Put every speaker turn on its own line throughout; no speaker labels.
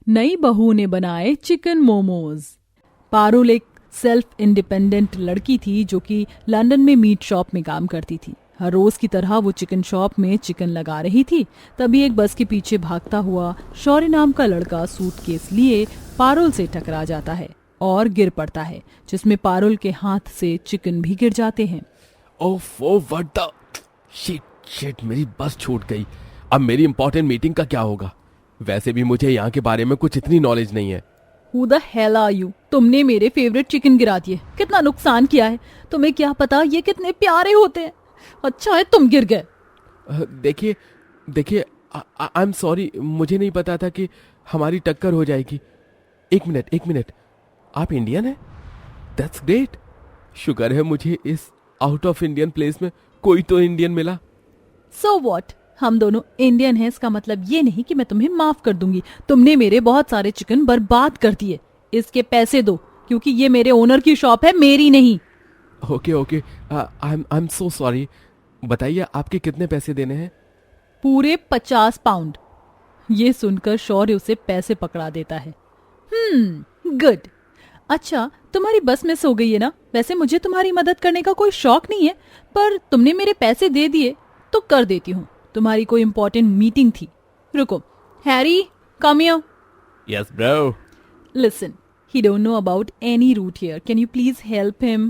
नई बहू ने बनाए चिकन मोमोज। पारुल एक सेल्फ इंडिपेंडेंट लड़की थी जो कि लंदन में मीट शॉप में काम करती थी। हर रोज की तरह वो चिकन शॉप में चिकन लगा रही थी। तभी एक बस के पीछे भागता हुआ शौर्य नाम का लड़का सूटकेस लिए पारुल से टकरा जाता है और गिर पड़ता है, जिसमें पारुल के हाथ से चिकन भी गिर जाते हैं।
ओफो व्हाट द शिट, मेरी बस छूट गई। अब मेरी इंपॉर्टेंट मीटिंग का क्या होगा? वैसे भी मुझे यहाँ के बारे में कुछ इतनी नॉलेज नहीं है।
Who the hell are you? तुमने मेरे फेवरेट चिकन गिरा दिए। कितना नुकसान किया है। तुम्हें क्या पता ये कितने प्यारे होते हैं। अच्छा है तुम गिर गए।
देखिए आई एम सॉरी, मुझे नहीं पता था कि हमारी टक्कर हो जाएगी। एक मिनट, आप इंडियन हैं? That's great. शुक्र है मुझे इस आउट ऑफ इंडियन प्लेस में कोई तो इंडियन मिला।
So what? हम दोनों इंडियन हैं, इसका मतलब ये नहीं कि मैं तुम्हें माफ कर दूंगी। तुमने मेरे बहुत सारे चिकन बर्बाद कर दिए। इसके पैसे दो, क्योंकि ये मेरे ओनर की शॉप है, मेरी नहीं।
Okay, I am so sorry. बताइए आपके कितने पैसे देने हैं?
पूरे 50 पाउंड। ये सुनकर शौर्य उसे पैसे पकड़ा देता है। गुड। अच्छा, तुम्हारी बस मिस हो गई है ना? वैसे मुझे तुम्हारी मदद करने का कोई शौक नहीं है, पर तुमने मेरे पैसे दे दिए तो कर देती हूँ। तुम्हारी कोई इंपॉर्टेंट मीटिंग थी। रुको, Harry, come here.
Yes bro.
Listen, he don't know about any route here. Can you please help him?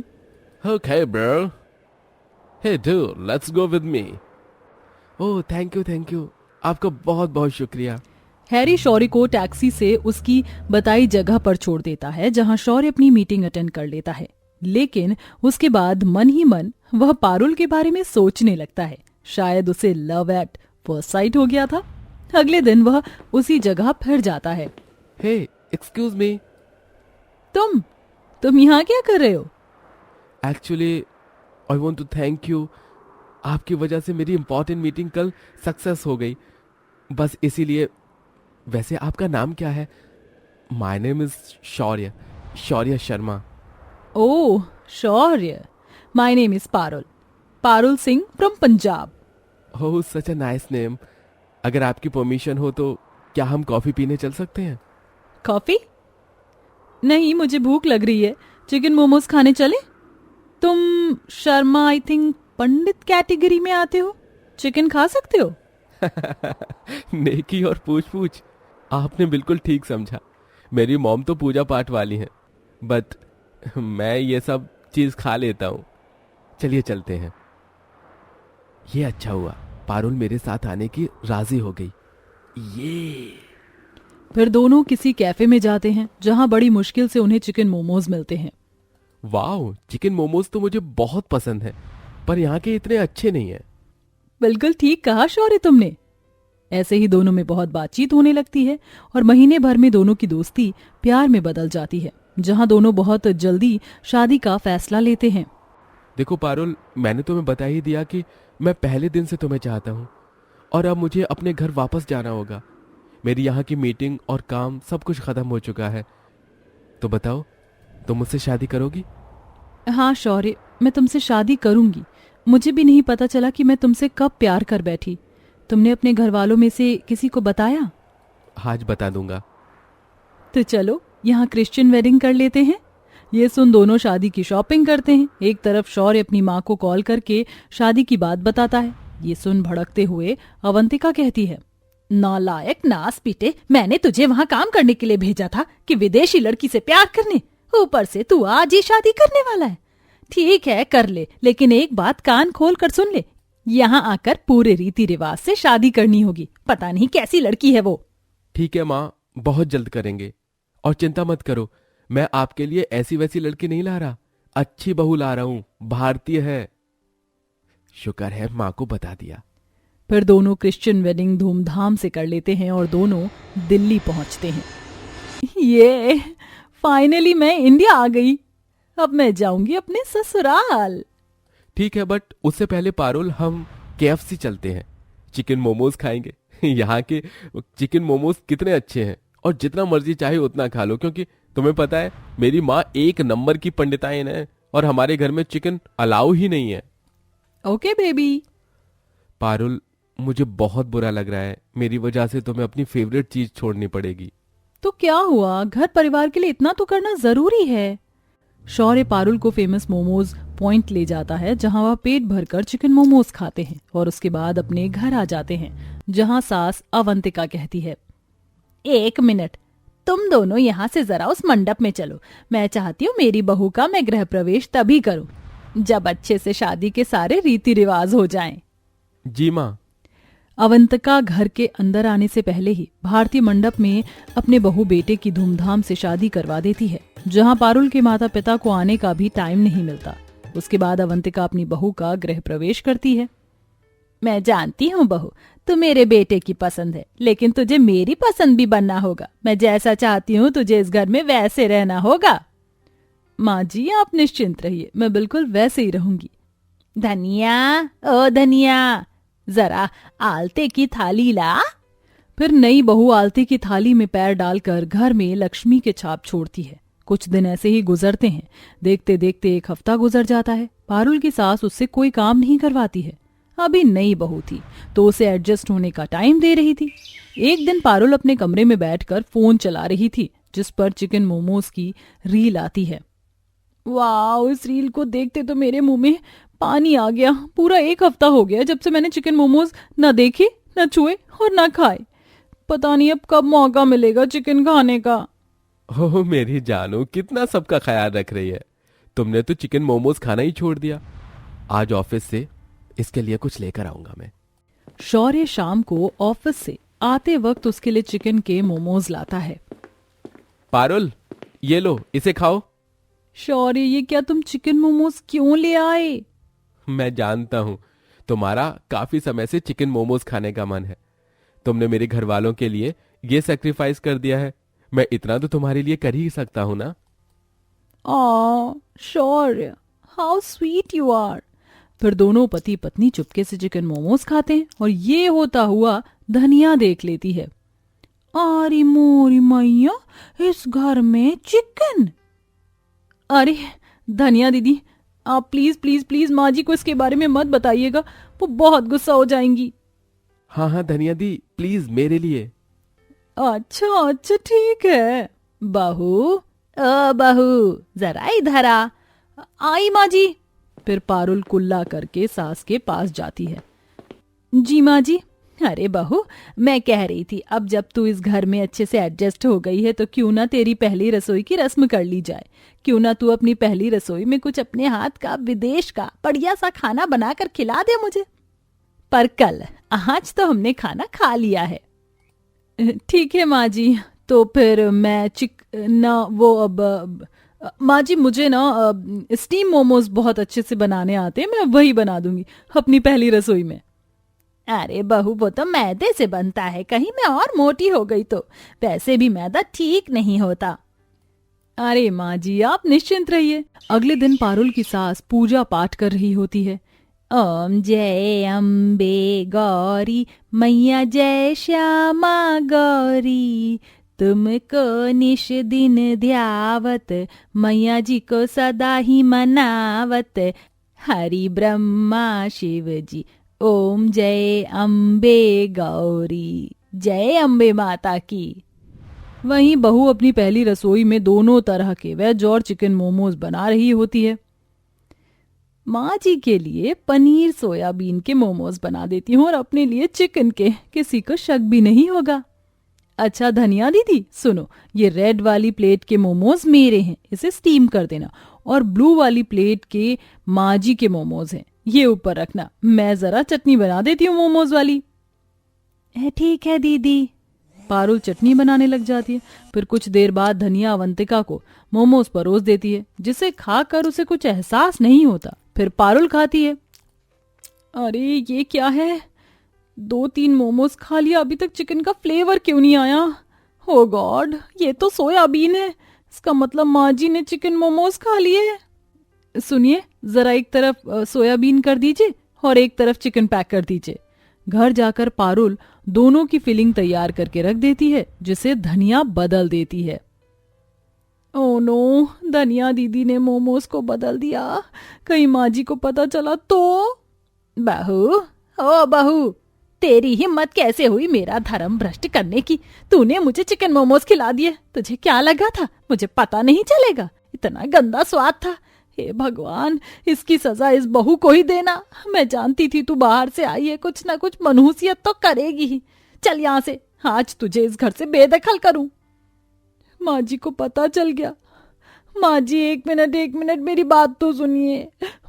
Okay bro. Hey dude, let's go with me. Oh thank you, आपका बहुत बहुत शुक्रिया।
Harry शौर्य को taxi से उसकी बताई जगह पर छोड़ देता है, जहां शौर्य अपनी मीटिंग अटेंड कर लेता है। लेकिन उसके बाद मन ही मन वह पारुल के बारे में सोचने लगता है। शायद उसे लव एट फर्स्ट साइट हो गया था। अगले दिन वह उसी जगह फिर जाता है।
Hey excuse me.
तुम यहाँ क्या कर रहे हो?
Actually I want to thank you. आपकी वजह से मेरी इंपॉर्टेंट मीटिंग कल सक्सेस हो गई, बस इसीलिए। वैसे आपका नाम क्या है? My name is Shaurya Sharma.
Oh Shaurya, my name is Parul Singh from Punjab.
Oh such a nice name. अगर आपकी परमिशन हो तो क्या हम कॉफी पीने चल सकते हैं?
कॉफी? नहीं, मुझे भूख लग रही है। चिकन मोमोज खाने चले? तुम Sharma I think Pandit category में आते हो। चिकन खा सकते हो?
नेकी और पूछ आपने बिल्कुल ठीक समझा। मेरी मॉम तो पूजा पाठ वाली है, बट मैं ये सब चीज खा लेता हूँ। चलिए चलते हैं। ये अच्छा हुआ, पारुल मेरे साथ आने की राजी हो गई। ये
फिर दोनों किसी कैफे में जाते हैं, जहां बड़ी मुश्किल से उन्हें चिकन मोमोज मिलते हैं।
वाओ, चिकन मोमोज तो मुझे बहुत पसंद है, पर यहाँ के इतने अच्छे नहीं हैं।
बिल्कुल ठीक कहा शौर्य तुमने। ऐसे ही दोनों में बहुत बातचीत होने लगती है और महीने भर में दोनों की दोस्ती प्यार में बदल जाती है, जहां दोनों बहुत जल्दी शादी का फैसला लेते हैं।
देखो पारुल, मैंने तुम्हें बता ही दिया कि मैं पहले दिन से तुम्हें चाहता हूँ, और अब मुझे अपने घर वापस जाना होगा। मेरी यहाँ की मीटिंग और काम सब कुछ खत्म हो चुका है। तो बताओ, तुम मुझसे शादी करोगी?
हाँ शौर्य, मैं तुमसे शादी करूंगी। मुझे भी नहीं पता चला कि मैं तुमसे कब प्यार कर बैठी। तुमने अपने घर वालों में से किसी को बताया?
आज बता दूंगा।
तो चलो यहाँ क्रिश्चियन वेडिंग कर लेते हैं। ये सुन दोनों शादी की शॉपिंग करते हैं। एक तरफ शौर्य अपनी माँ को कॉल करके शादी की बात बताता है। ये सुन भड़कते हुए अवंतिका कहती है, नालायक नास पीटे, मैंने तुझे वहाँ काम करने के लिए भेजा था कि विदेशी लड़की से प्यार करने, ऊपर से तू आज ही शादी करने वाला है। ठीक है कर ले, लेकिन एक बात कान खोल कर सुन ले, यहाँ आकर पूरे रीति रिवाज से शादी करनी होगी। पता नहीं कैसी लड़की है वो।
ठीक है माँ, बहुत जल्द करेंगे। और चिंता मत करो, मैं आपके लिए ऐसी वैसी लड़की नहीं ला रहा, अच्छी बहू ला रहा हूँ, भारतीय है। शुक्र है माँ को बता दिया।
फिर दोनों क्रिश्चियन वेडिंग धूमधाम से कर लेते हैं और दोनों दिल्ली पहुंचते हैं। ये फाइनली मैं इंडिया आ गई। अब मैं जाऊंगी अपने ससुराल।
ठीक है, बट उससे पहले पारुल हम KFC चलते हैं, चिकन मोमोज खाएंगे। यहाँ के चिकन मोमोज कितने अच्छे हैं, और जितना मर्जी चाहे उतना खा लो, क्योंकि तुम्हें पता है मेरी माँ एक नंबर की पंडिताइन है और हमारे घर में चिकन अलाउ ही नहीं है।
Okay baby.
पारुल, मुझे बहुत बुरा लग रहा है, मेरी वजह से तुम्हें अपनी फेवरेट चीज छोड़नी पड़ेगी।
तो क्या हुआ, घर परिवार के लिए इतना तो करना जरूरी है। शौर्य पारुल को फेमस मोमोज पॉइंट ले जाता है, जहां वह पेट भरकर चिकन मोमोज खाते हैं और उसके बाद अपने घर आ जाते हैं, जहां सास अवंतिका कहती है, 1 मिनट, तुम दोनों यहाँ से जरा उस मंडप में चलो। मैं चाहती हूँ मेरी बहू का मैं गृह प्रवेश तभी करूँ जब अच्छे से शादी के सारे रीति रिवाज हो जाएं।
जी माँ।
अवंतिका घर के अंदर आने से पहले ही भारतीय मंडप में अपने बहू बेटे की धूमधाम से शादी करवा देती है, जहां पारुल के माता पिता को आने का भी टाइम नहीं मिलता। उसके बाद अवंतिका अपनी बहू का गृह प्रवेश करती है। मैं जानती हूँ बहू, तू मेरे बेटे की पसंद है, लेकिन तुझे मेरी पसंद भी बनना होगा। मैं जैसा चाहती हूँ तुझे इस घर में वैसे रहना होगा। माँ जी आप निश्चिंत रहिए, मैं बिल्कुल वैसे ही रहूंगी। धनिया, ओ धनिया, जरा आलते की थाली ला। फिर नई बहू आलते की थाली में पैर डालकर घर में लक्ष्मी के छाप छोड़ती है। कुछ दिन ऐसे ही गुजरते हैं। देखते देखते 1 हफ्ता गुजर जाता है। पारुल की सास उससे कोई काम नहीं करवाती है। अभी नई बहू थी तो उसे एडजस्ट होने का टाइम दे रही थी। एक दिन पारुल अपने कमरे में बैठकर फोन चला रही थी, जिस पर चिकन मोमोज की रील आती है। वाह, इस रील को देखते तो मेरे मुंह में पानी आ गया। पूरा 1 हफ्ता हो गया जब से मैंने चिकन मोमोज न देखे, न छुए और न खाए। पता नहीं अब कब मौका मिलेगा चिकन खाने का।
ओह मेरी जानू, कितना सबका ख्याल रख रही है। तुमने तो चिकन मोमोज खाना ही छोड़ दिया। आज ऑफिस से इसके लिए कुछ लेकर आऊंगा मैं।
शौर्य शाम को ऑफिस से आते वक्त उसके लिए चिकन के मोमोज लाता है।
पारुल, ये लो, इसे खाओ।
शौर्य, ये क्या तुम चिकन मोमोज क्यों ले आए?
मैं जानता हूं तुम्हारा काफी समय से चिकन मोमोज खाने का मन है। तुमने मेरे घर वालों के लिए ये सैक्रिफाइस कर दिया है, मैं इतना तो तुम्हारे लिए कर ही सकता हूं ना।
शौर्य, हाउ स्वीट यू आर। फिर दोनों पति पत्नी चुपके से चिकन मोमोज खाते हैं और ये होता हुआ धनिया देख लेती है। अरे मोरी मैया, इस घर में चिकन। अरे धनिया दीदी, आप प्लीज प्लीज प्लीज माँ जी को इसके बारे में मत बताइएगा, वो बहुत गुस्सा हो जाएंगी।
हाँ हाँ धनिया दी, प्लीज मेरे लिए।
अच्छा अच्छा ठीक है। बहू, बहू जरा इधर आ। आई माँ जी। फिर पारुल कुल्ला करके सास के पास जाती है। जी माँ जी। अरे बहू, मैं कह रही थी अब जब तू इस घर में अच्छे से एडजस्ट हो गई है तो क्यों ना तेरी पहली रसोई की रस्म कर ली जाए। क्यों ना तू अपनी पहली रसोई में कुछ अपने हाथ का विदेश का बढ़िया सा खाना बनाकर खिला दे मुझे। पर कल, आज तो हमने खाना खा लिया है। ठीक है माँ जी, तो फिर मैं माँ जी मुझे ना स्टीम मोमोज बहुत अच्छे से बनाने आते हैं, मैं वही बना दूंगी अपनी पहली रसोई में। अरे बहू, वो तो मैदे से बनता है, कहीं मैं और मोटी हो गई तो। वैसे भी मैदा ठीक नहीं होता। अरे माँ जी आप निश्चिंत रहिए। अगले दिन पारुल की सास पूजा पाठ कर रही होती है। ओम जय अम्बे गौरी मैया जय श्यामा गौरी, तुमको निश दिन ध्यावत मैया जी को सदा ही मनावत, हरि ब्रह्मा शिव जी ओम जय अम्बे गौरी। जय अम्बे माता की। वहीं बहू अपनी पहली रसोई में दोनों तरह के वेज और चिकन मोमोज बना रही होती है। माँ जी के लिए पनीर सोयाबीन के मोमोज बना देती हूँ और अपने लिए चिकन के, किसी को शक भी नहीं होगा। अच्छा धनिया दीदी सुनो, ये रेड वाली प्लेट के मोमोज मेरे हैं, इसे स्टीम कर देना, और ब्लू वाली प्लेट के माँ जी के मोमोज हैं, ये ऊपर रखना। मैं जरा चटनी बना देती हूँ मोमोज वाली। ठीक है दीदी। पारुल चटनी बनाने लग जाती है। फिर कुछ देर बाद धनिया अवंतिका को मोमोज परोस देती है, जिसे खाकर उसे कुछ एहसास नहीं होता। फिर पारुल खाती है। अरे ये क्या है, 2-3 मोमोज खा लिया, अभी तक चिकन का फ्लेवर क्यों नहीं आया। ओ गॉड, ये तो सोयाबीन है, इसका मतलब माँ जी ने चिकन मोमोज खा लिए। सुनिए, जरा एक तरफ सोयाबीन कर दीजिए और एक तरफ चिकन पैक कर दीजिए। घर जाकर पारुल दोनों की फिलिंग तैयार करके रख देती है, जिसे धनिया बदल देती है। ओह नो, धनिया दीदी ने मोमोज को बदल दिया, कहीं माँ जी को पता चला तो। बहू, ओ बहू, तेरी हिम्मत कैसे हुई मेरा धर्म भ्रष्ट करने की? तूने मुझे चिकन मोमोज खिला दिए। तुझे क्या लगा था मुझे पता नहीं चलेगा? इतना गंदा स्वाद था। हे भगवान, इसकी सजा इस बहू को ही देना। मैं जानती थी तू बाहर से आई है, कुछ ना कुछ मनहूसियत तो करेगी ही। चल यहाँ से, आज तुझे इस घर से बेदखल करूं। माँ जी को पता चल गया। माँ जी, एक मिनट मेरी बात तो सुनिए।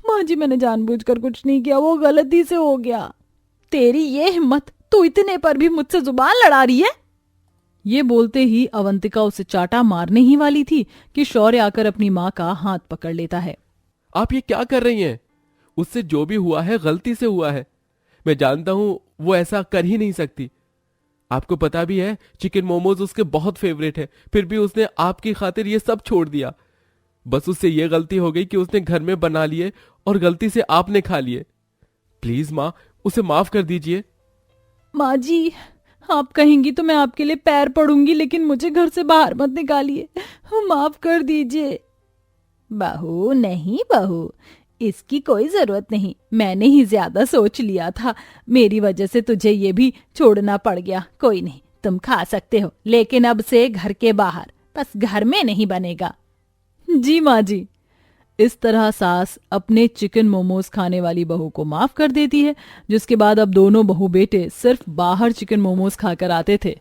माँ जी, मैंने जानबूझकर कुछ नहीं किया, वो गलती से हो गया। तेरी ये हिम्मत, तू इतने पर भी मुझसे जुबान लड़ा रही है? ये बोलते ही अवंतिका उसे चाटा मारने ही वाली थी कि शौर्य आकर अपनी माँ का हाथ पकड़ लेता है।
आप ये क्या कर रही हैं? उससे जो भी हुआ है गलती से हुआ है। मैं जानता हूं वो ऐसा कर ही नहीं सकती। आपको पता भी है चिकन मोमोज उसके बहुत फेवरेट है, फिर भी उसने आपकी खातिर ये सब छोड़ दिया। बस उससे ये गलती हो गई कि उसने घर में बना लिए और गलती से आपने खा लिए। प्लीज माँ, उसे माफ कर दीजिए।
माँ जी, आप कहेंगी तो मैं आपके लिए पैर पड़ूंगी, लेकिन मुझे घर से बाहर मत निकालिए। माफ कर दीजिए। बहू नहीं बहू, इसकी कोई जरूरत नहीं। मैंने ही ज्यादा सोच लिया था। मेरी वजह से तुझे ये भी छोड़ना पड़ गया। कोई नहीं, तुम खा सकते हो, लेकिन अब से घर के बाहर, बस घर में नहीं बनेगा। जी माँ जी। इस तरह सास अपने चिकन मोमोज खाने वाली बहू को माफ कर देती है, जिसके बाद अब दोनों बहू बेटे सिर्फ बाहर चिकन मोमोज खाकर आते थे।